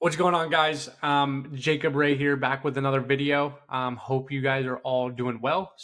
What's going on, guys? Jacob Ray here, back with another video. Hope you guys are all doing well.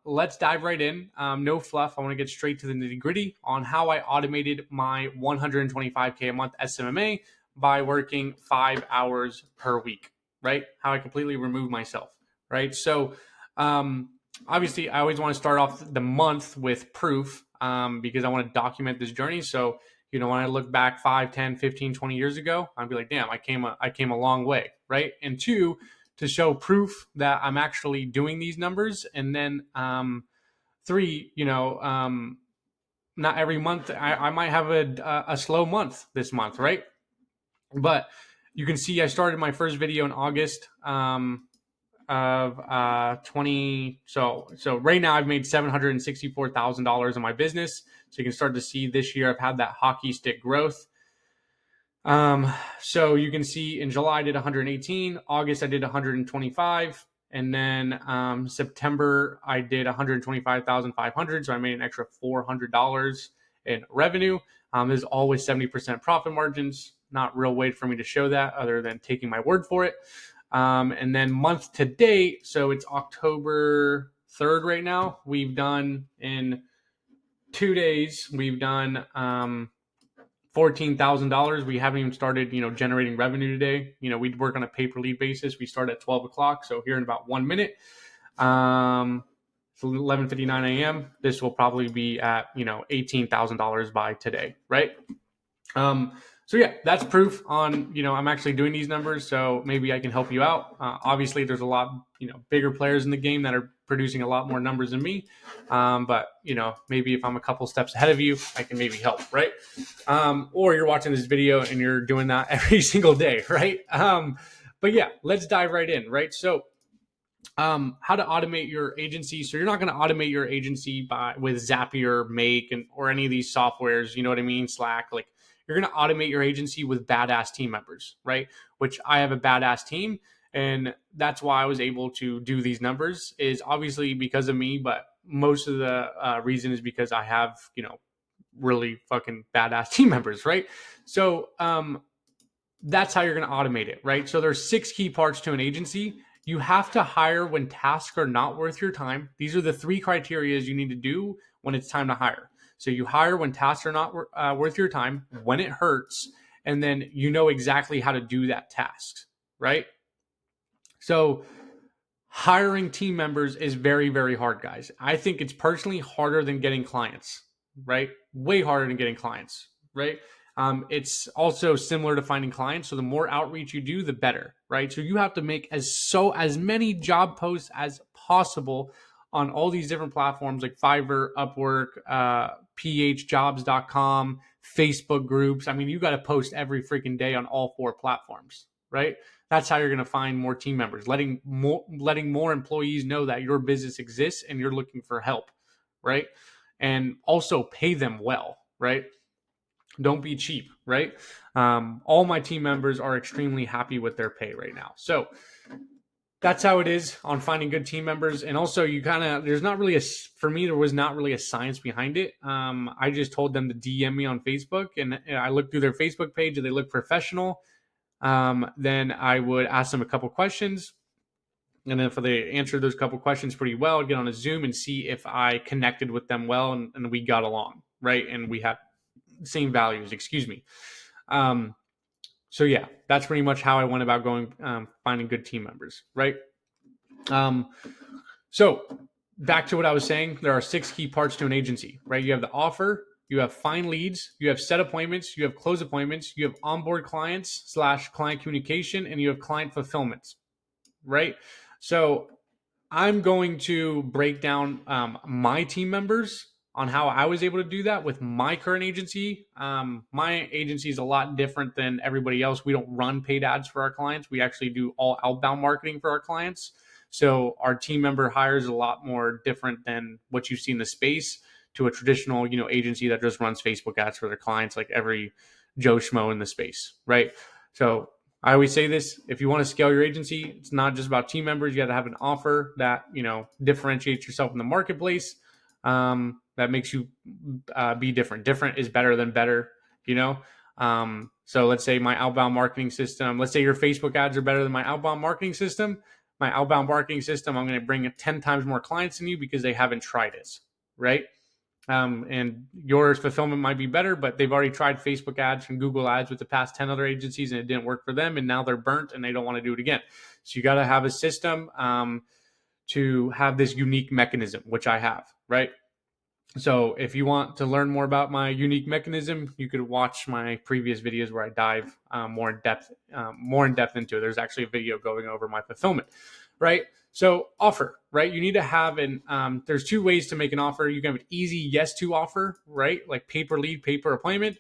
Let's dive right in. No fluff. I want to get straight to the nitty gritty on how I automated my 125K a month SMMA by working 5 hours per week, right? How I completely removed myself, right? Um, Obviously, I always want to start off the month with proof because I want to document this journey. So, when I look back 5, 10, 15, 20 years ago, I'd be like, damn, I came a long way, right? And two, to show proof that I'm actually doing these numbers. And then three, not every month, I might have a slow month this month, right? But you can see I started my first video in August of 20. So right now I've made $764,000 in my business. So you can start to see this year I've had that hockey stick growth. So you can see in July I did 118, August I did 125, and then September I did 125,500. So I made an extra $400 in revenue. There's always 70% profit margins. Not real way for me to show that other than taking my word for it. And then month to date, so it's October 3rd right now. We've done in 2 days, we've done $14,000. We haven't even started, generating revenue today. We'd work on a pay per lead basis. We start at 12 o'clock. So here in about 1 minute, so 11:59 a.m. This will probably be at, $18,000 by today, right? So yeah, that's proof on, I'm actually doing these numbers. So maybe I can help you out. Obviously there's a lot, bigger players in the game that are producing a lot more numbers than me. But maybe if I'm a couple steps ahead of you, I can maybe help, right? Or you're watching this video and you're doing that every single day, right? But yeah, let's dive right in, right? So how to automate your agency. So you're not going to automate your agency with Zapier, Make, or any of these softwares, you know what I mean? Slack, like, you're going to automate your agency with badass team members, right? Which I have a badass team. And that's why I was able to do these numbers, is obviously because of me, but most of the reason is because I have, really fucking badass team members, right? So that's how you're going to automate it, right? So there's 6 key parts to an agency. You have to hire when tasks are not worth your time. These are the 3 criteria you need to do when it's time to hire. So you hire when tasks are not worth your time, when it hurts, and then you know exactly how to do that task, right? So hiring team members is very, very hard, guys. I think it's personally harder than getting clients, right? Way harder than getting clients, right? It's also similar to finding clients. So the more outreach you do, the better, right? So you have to make as many job posts as possible on all these different platforms like Fiverr, Upwork, phjobs.com, Facebook groups. I mean, you got to post every freaking day on all 4 platforms, right? That's how you're going to find more team members, letting more employees know that your business exists and you're looking for help, right? And also pay them well, right? Don't be cheap, right? All my team members are extremely happy with their pay right now. So that's how it is on finding good team members. And also there's not really for me, there was not really a science behind it. I just told them to DM me on Facebook, and I looked through their Facebook page and they look professional. Then I would ask them a couple questions. And then if they answered those couple questions pretty well, I'd get on a Zoom and see if I connected with them well and we got along, right? And we had same values, excuse me. So yeah, that's pretty much how I went about finding good team members, right? So back to what I was saying, there are 6 key parts to an agency, right? You have the offer, you have find leads, you have set appointments, you have close appointments, you have onboard clients / client communication, and you have client fulfillment, right? So I'm going to break down my team members on how I was able to do that with my current agency. My agency is a lot different than everybody else. We don't run paid ads for our clients. We actually do all outbound marketing for our clients. So our team member hires is a lot more different than what you see in the space to a traditional, agency that just runs Facebook ads for their clients, like every Joe Schmo in the space, right? So I always say this: if you want to scale your agency, it's not just about team members. You got to have an offer that, differentiates yourself in the marketplace. That makes you be different. Different is better than better, So let's say my outbound marketing system, let's say your Facebook ads are better than my outbound marketing system. My outbound marketing system, I'm going to bring 10 times more clients than you because they haven't tried it, right? And your fulfillment might be better, but they've already tried Facebook ads and Google ads with the past 10 other agencies and it didn't work for them. And now they're burnt and they don't want to do it again. So you got to have a system to have this unique mechanism, which I have, right? So if you want to learn more about my unique mechanism, you could watch my previous videos where I dive more in depth into it. There's actually a video going over my fulfillment, right? So offer, right? You need to have there's two ways to make an offer. You can have an easy yes to offer, right? Like pay per lead, pay per appointment,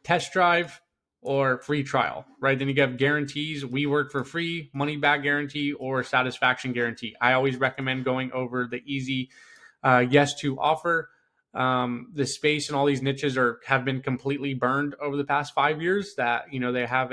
test drive, or free trial, right? Then you have guarantees. We work for free, money back guarantee, or satisfaction guarantee. I always recommend going over the easy yes to offer. The space and all these niches have been completely burned over the past 5 years. That they have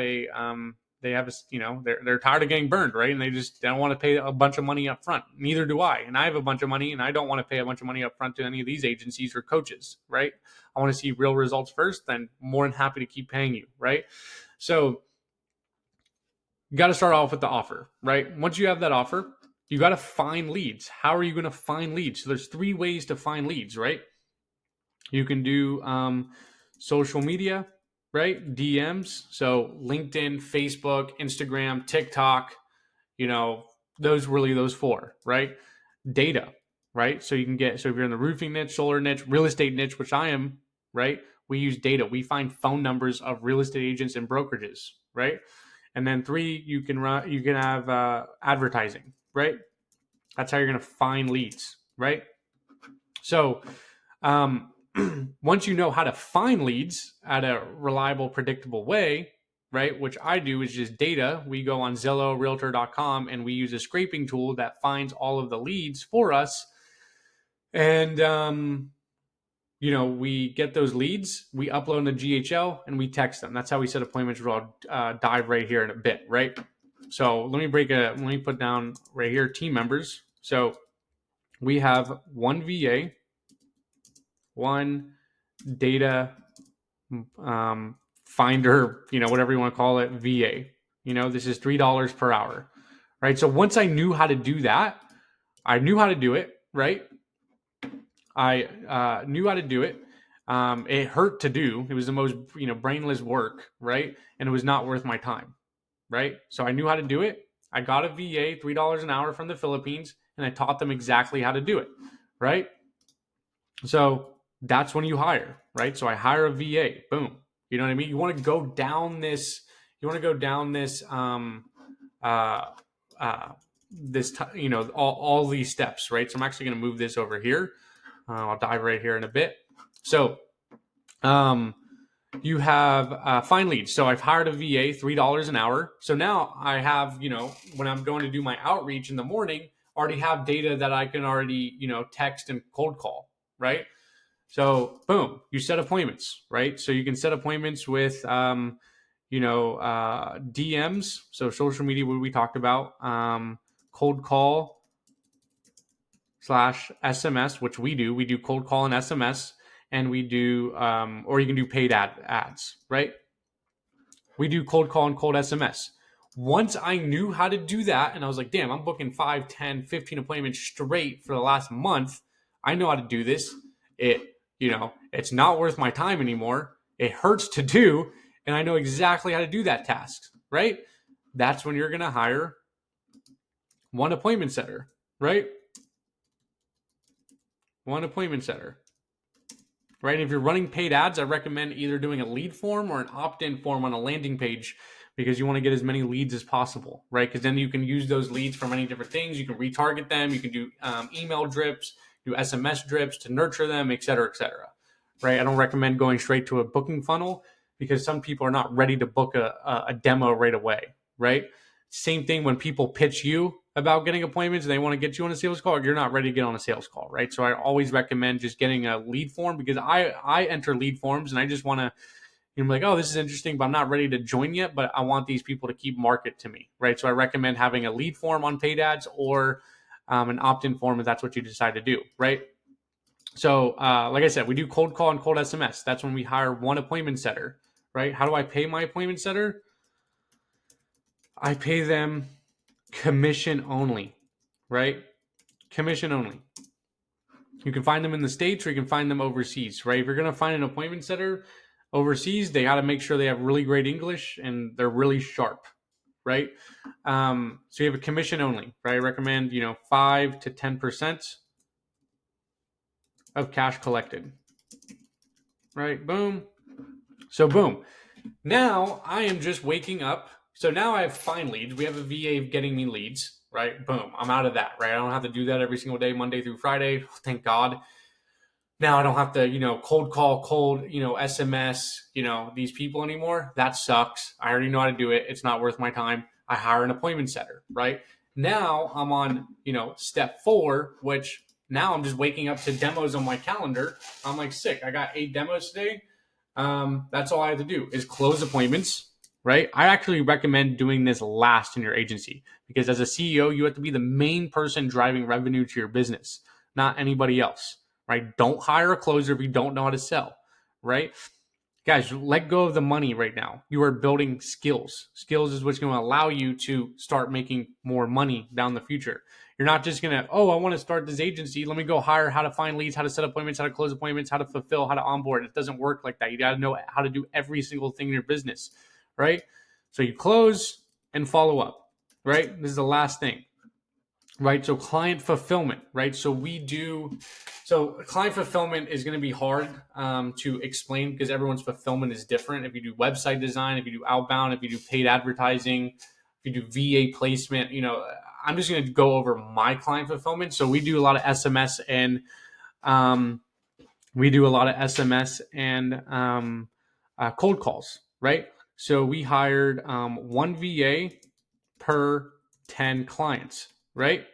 they're tired of getting burned, right? And they don't want to pay a bunch of money up front. Neither do I, and I have a bunch of money, and I don't want to pay a bunch of money up front to any of these agencies or coaches, right? I want to see real results first. Then more than happy to keep paying you, right? So you got to start off with the offer, right? Once you have that offer, you got to find leads. How are you going to find leads? So there's 3 ways to find leads, right? You can do social media, right? DMs. So LinkedIn, Facebook, Instagram, TikTok, those 4, right? Data, right? So if you're in the roofing niche, solar niche, real estate niche, which I am, right? We use data. We find phone numbers of real estate agents and brokerages, right? And then 3, you can have advertising, right? That's how you're going to find leads, right? So, once you know how to find leads at a reliable, predictable way, right? Which I do is just data. We go on Zillow, Realtor.com, and we use a scraping tool that finds all of the leads for us. And, we get those leads, we upload them to GHL, and we text them. That's how we set appointments, which I'll dive right here in a bit, right? So let me put down right here, team members. So we have one VA, one data finder, whatever you want to call it, VA. This is $3 per hour, right? So once I knew how to do that, I knew how to do it, right? I knew how to do it. It hurt to do. It was the most, brainless work, right? And it was not worth my time, right? So I knew how to do it. I got a VA, $3 an hour from the Philippines, and I taught them exactly how to do it, right? So that's when you hire, right? So I hire a VA, boom. You know what I mean? You want to go down this, all these steps, right? So I'm actually going to move this over here. I'll dive right here in a bit. So, you have find leads. So I've hired a VA, $3 an hour. So now I have, when I'm going to do my outreach in the morning, already have data that I can already, text and cold call, right? So boom, you set appointments, right? So you can set appointments with, DMs. So social media, what we talked about, cold call / SMS, which we do cold call and SMS, and we do, or you can do paid ads, right? We do cold call and cold SMS. Once I knew how to do that, and I was like, damn, I'm booking 5, 10, 15 appointments straight for the last month. I know how to do this. It's not worth my time anymore. It hurts to do, and I know exactly how to do that task, right? That's when you're going to hire one appointment setter, right? One appointment setter, right? And if you're running paid ads, I recommend either doing a lead form or an opt-in form on a landing page because you want to get as many leads as possible, right? Because then you can use those leads for many different things. You can retarget them. You can do email drips, do SMS drips to nurture them, et cetera, right? I don't recommend going straight to a booking funnel because some people are not ready to book a demo right away, right? Same thing when people pitch you about getting appointments and they want to get you on a sales call, you're not ready to get on a sales call, right? So I always recommend just getting a lead form because I enter lead forms and I just want to, like, oh, this is interesting, but I'm not ready to join yet, but I want these people to keep market to me, right? So I recommend having a lead form on paid ads or an opt-in form if that's what you decide to do, right? So like I said, we do cold call and cold SMS. That's when we hire one appointment setter, right? How do I pay my appointment setter? I pay them commission only, right? Commission only. You can find them in the States or you can find them overseas, right? If you're going to find an appointment setter overseas, they got to make sure they have really great English and they're really sharp, right? So you have a commission only, right? I recommend, 5 to 10% of cash collected, right? Boom. So boom. Now I am just waking up. So now I have fine leads. We have a VA getting me leads, right? Boom. I'm out of that, right? I don't have to do that every single day, Monday through Friday. Thank God. Now I don't have to, cold call, SMS, these people anymore. That sucks. I already know how to do it. It's not worth my time. I hire an appointment setter, right? Now I'm on, step 4, which now I'm just waking up to demos on my calendar. I'm like, sick. I got 8 demos today. That's all I have to do is close appointments, right? I actually recommend doing this last in your agency because as a CEO, you have to be the main person driving revenue to your business, not anybody else, right? Don't hire a closer if you don't know how to sell, right? Guys, let go of the money right now. You are building skills. Skills is what's going to allow you to start making more money down the future. You're not just going to, I want to start this agency. Let me go hire how to find leads, how to set appointments, how to close appointments, how to fulfill, how to onboard. It doesn't work like that. You got to know how to do every single thing in your business, right? So you close and follow up, right? This is the last thing, right? So client fulfillment, right? So client fulfillment is going to be hard to explain because everyone's fulfillment is different. If you do website design, if you do outbound, if you do paid advertising, if you do VA placement, I'm just going to go over my client fulfillment. So we do a lot of SMS and cold calls, right? So we hired 1 VA per 10 clients, right?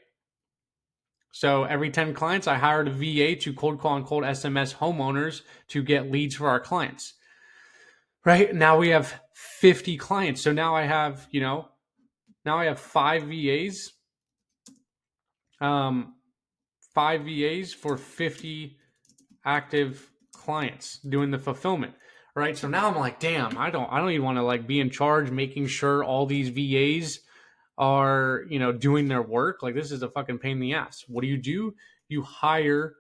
So every 10 clients, I hired a VA to cold call and cold SMS homeowners to get leads for our clients. Right? Now we have 50 clients. So now I have, 5 VAs. 5 VAs for 50 active clients doing the fulfillment. Right? So now I'm like, damn, I don't even want to be in charge, making sure all these VAs are, doing their work. This is a fucking pain in the ass. What do? You hire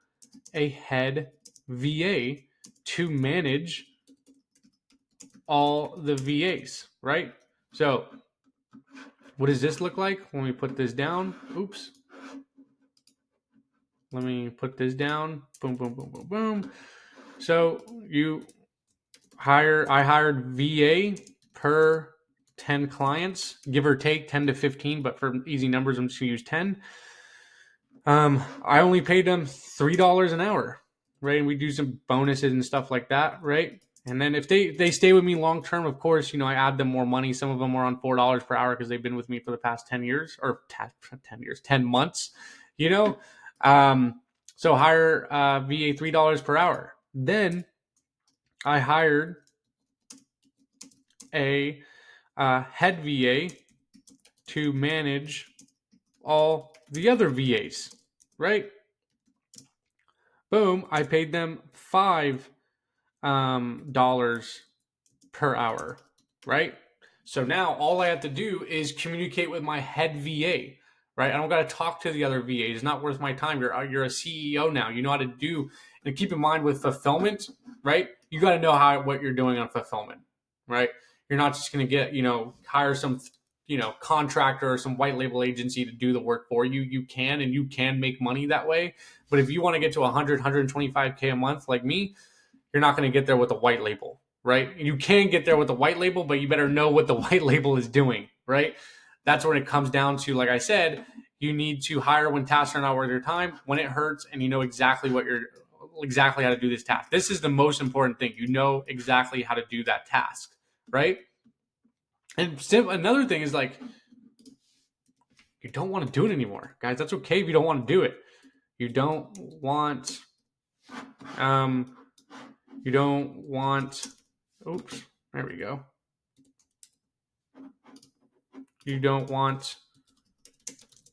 a head VA to manage all the VAs, right? So what does this look like when we put this down? Oops. Let me put this down. Boom, boom, boom, boom, boom. So I hired VA per 10 clients, give or take 10 to 15, but for easy numbers, I'm just gonna use 10. I only paid them $3 an hour, right? And we do some bonuses and stuff like that, right? And then if they stay with me long term, of course, I add them more money. Some of them are on $4 per hour because they've been with me for the past 10 years or 10 months, So hire VA $3 per hour. Then I hired a head VA to manage all the other VAs, right? Boom, I paid them $5 per hour, right? So now all I have to do is communicate with my head VA, right? I don't got to talk to the other VAs. It's not worth my time. You're a CEO now. You know how to do. And keep in mind with fulfillment, right? You got to know what you're doing on fulfillment, right? You're not just going to get, hire some, contractor or some white label agency to do the work for you. You can make money that way. But if you want to get to 100, 125K a month like me, you're not going to get there with a white label, right? You can get there with a white label, but you better know what the white label is doing, right? That's when it comes down to, like I said, you need to hire when tasks are not worth your time, when it hurts, and you know exactly exactly how to do this task. This is the most important thing. You know exactly how to do that task, right? And another thing is you don't want to do it anymore, guys. That's okay if you don't want to do it. You don't want, oops, there we go. You don't want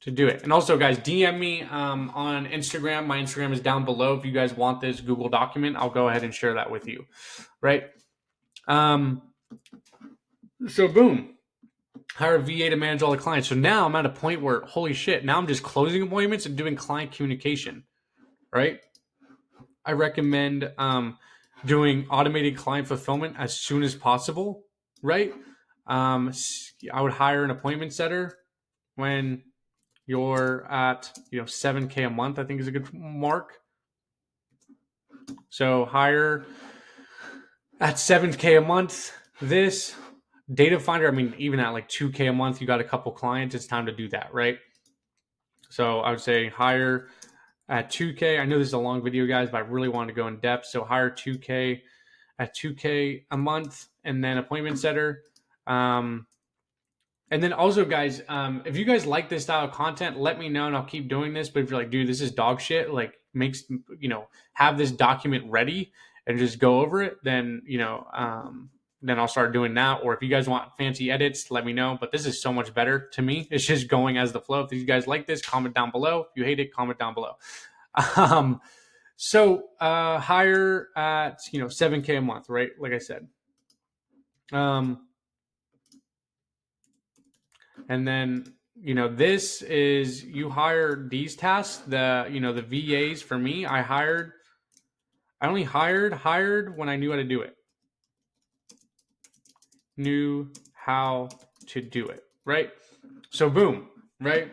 to do it. And also, guys, DM me on Instagram. My Instagram is down below. If you guys want this Google document, I'll go ahead and share that with you, right? So boom, hire a VA to manage all the clients. So now I'm at a point where, holy shit, now I'm just closing appointments and doing client communication, right? I recommend doing automated client fulfillment as soon as possible, right? I would hire an appointment setter when you're at 7K a month. I think is a good mark. So hire at 7K a month. This data finder, I mean, even at like 2K a month, you got a couple clients. It's time to do that, right? So I would say hire at 2K. I know this is a long video, guys, but I really want to go in depth. So hire 2K at 2K a month, and then appointment setter. And then also, guys, if you guys like this style of content, let me know and I'll keep doing this. But if you're like, dude, this is dog shit, like have this document ready and just go over it, then, then I'll start doing that. Or if you guys want fancy edits, let me know. But this is so much better to me. It's just going as the flow. If you guys like this, comment down below. If you hate it, comment down below. So hire at 7K a month, right? Like I said. And then this is, you hire these tasks, the VAs. For me, I only hired when I knew how to do it. Knew how to do it, right? So boom, right?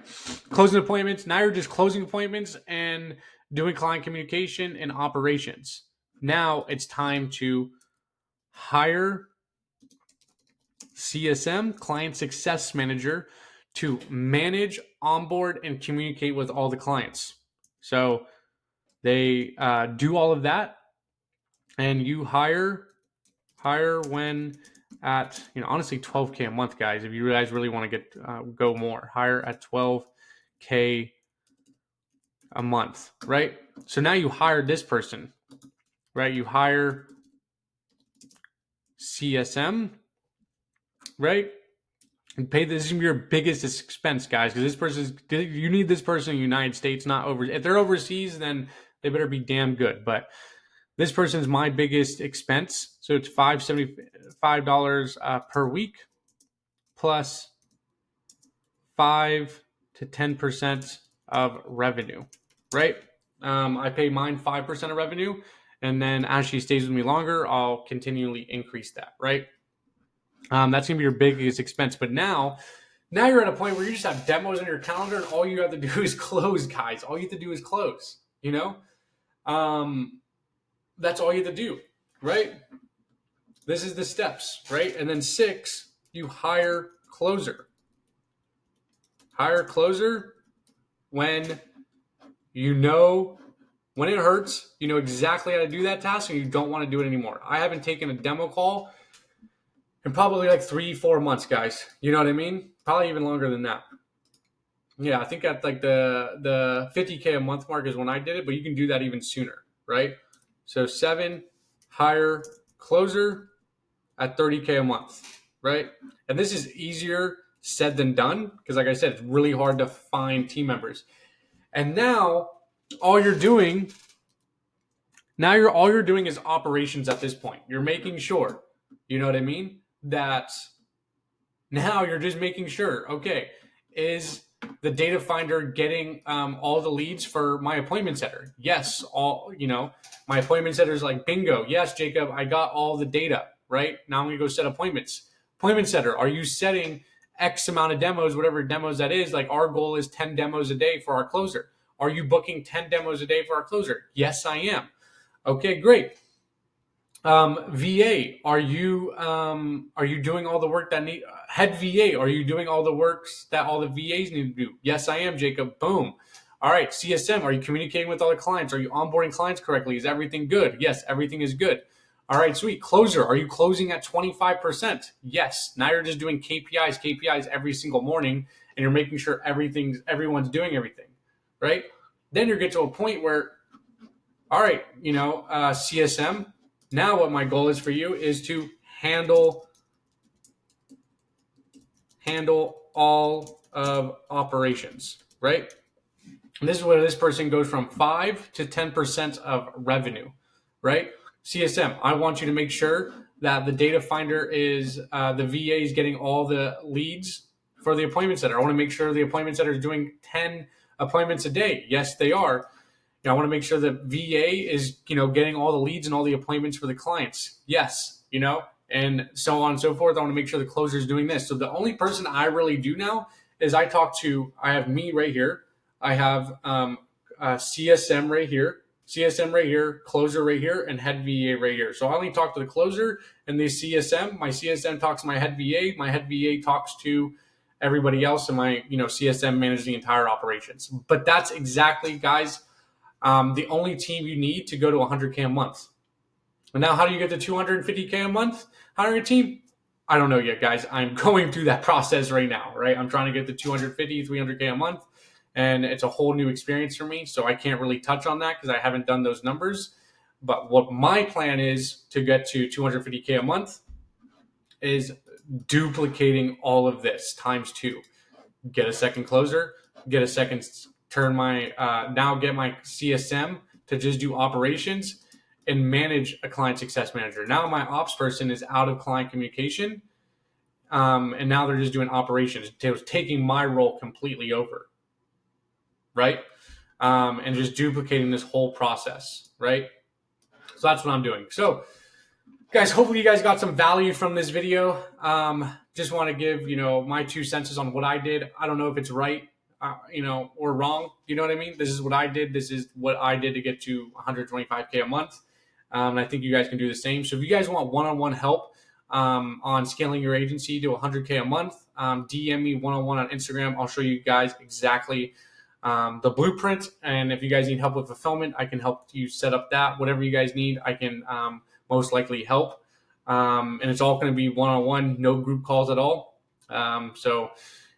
Closing appointments. Now you're just closing appointments and doing client communication and operations. Now it's time to hire CSM, Client Success Manager, to manage, onboard, and communicate with all the clients. So they do all of that, and you hire when at honestly 12K a month, guys. If you guys really want to get go more, hire at 12K a month, right? So now you hire this person, right? You hire CSM, right? And pay this is your biggest expense, guys, because you need this person in the United States, not over. If they're overseas, then they better be damn good. But this person's my biggest expense, so it's $575 per week, plus 5 to 10% of revenue, right? I pay mine 5% of revenue, and then as she stays with me longer, I'll continually increase that, right? That's gonna be your biggest expense. But now you're at a point where you just have demos on your calendar, and all you have to do is close, guys. All you have to do is close. That's all you have to do, right? This is the steps, right? And then 6, you hire closer. Hire closer when when it hurts, you know exactly how to do that task, and you don't want to do it anymore. I haven't taken a demo call in probably like 3-4 months, guys. You know what I mean? Probably even longer than that. Yeah, I think at like the 50K a month mark is when I did it, but you can do that even sooner, right? So 7, hire closer at 30K a month, right? And this is easier said than done because, like I said, it's really hard to find team members. And now all you're doing is operations at this point. You're making sure, you know what I mean? That now you're just making sure, okay, is the data finder getting all the leads for my appointment setter? Yes, my appointment setter is like, bingo. Yes, Jacob, I got all the data, right? Now I'm going to go set appointments. Appointment setter, are you setting X amount of demos, whatever demos that is? Like our goal is 10 demos a day for our closer. Are you booking 10 demos a day for our closer? Yes, I am. Okay, great. VA, are you doing all the work that head VA, are you doing all the works that all the VAs need to do? Yes, I am, Jacob. Boom. All right, CSM, are you communicating with all the clients? Are you onboarding clients correctly? Is everything good? Yes, everything is good. All right, sweet. Closer, are you closing at 25%? Yes. Now you're just doing KPIs every single morning, and you're making sure everyone's doing everything, right? Then you get to a point where, all right, CSM, now what my goal is for you is to handle all of operations, right? And this is where this person goes from 5 to 10% of revenue, right? CSM, I want you to make sure that the data finder is the VA is getting all the leads for the appointment center. I want to make sure the appointment center is doing 10 appointments a day. Yes, they are. I want to make sure that VA is, getting all the leads and all the appointments for the clients. Yes, and so on and so forth. I want to make sure the closer is doing this. So the only person I really do now is I have me right here. I have CSM right here, closer right here, and head VA right here. So I only talk to the closer and the CSM. My CSM talks to my head VA. My head VA talks to everybody else, and my CSM manages the entire operations. But that's exactly, guys, the only team you need to go to 100K a month. And now, how do you get to 250K a month? Hiring a team? I don't know yet, guys. I'm going through that process right now, right? I'm trying to get to 250, 300K a month, and it's a whole new experience for me. So I can't really touch on that because I haven't done those numbers. But what my plan is to get to 250K a month is duplicating all of this times 2. Get a second closer, get a second get my CSM to just do operations and manage a client success manager. Now my ops person is out of client communication, and now they're just doing operations. It was taking my role completely over, right? And just duplicating this whole process, right? So that's what I'm doing. So, guys, hopefully you guys got some value from this video. Just want to give, my 2 cents on what I did. I don't know if it's right, or wrong. You know what I mean? This is what I did. This is what I did to get to 125K a month. And I think you guys can do the same. So if you guys want one-on-one help on scaling your agency to 100K a month, DM me one-on-one on Instagram. I'll show you guys exactly the blueprint. And if you guys need help with fulfillment, I can help you set up that. Whatever you guys need, I can most likely help. And it's all going to be one-on-one, no group calls at all. So,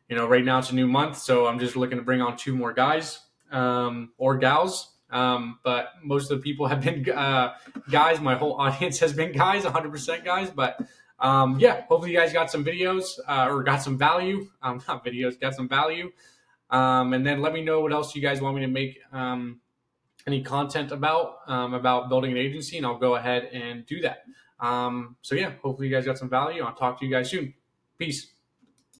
right now it's a new month, so I'm just looking to bring on 2 more guys or gals. But most of the people have been guys. My whole audience has been guys, 100% guys. But hopefully you guys got some videos or got some value. Not videos, got some value. And then let me know what else you guys want me to make any content about building an agency, and I'll go ahead and do that. Hopefully you guys got some value. I'll talk to you guys soon. Peace.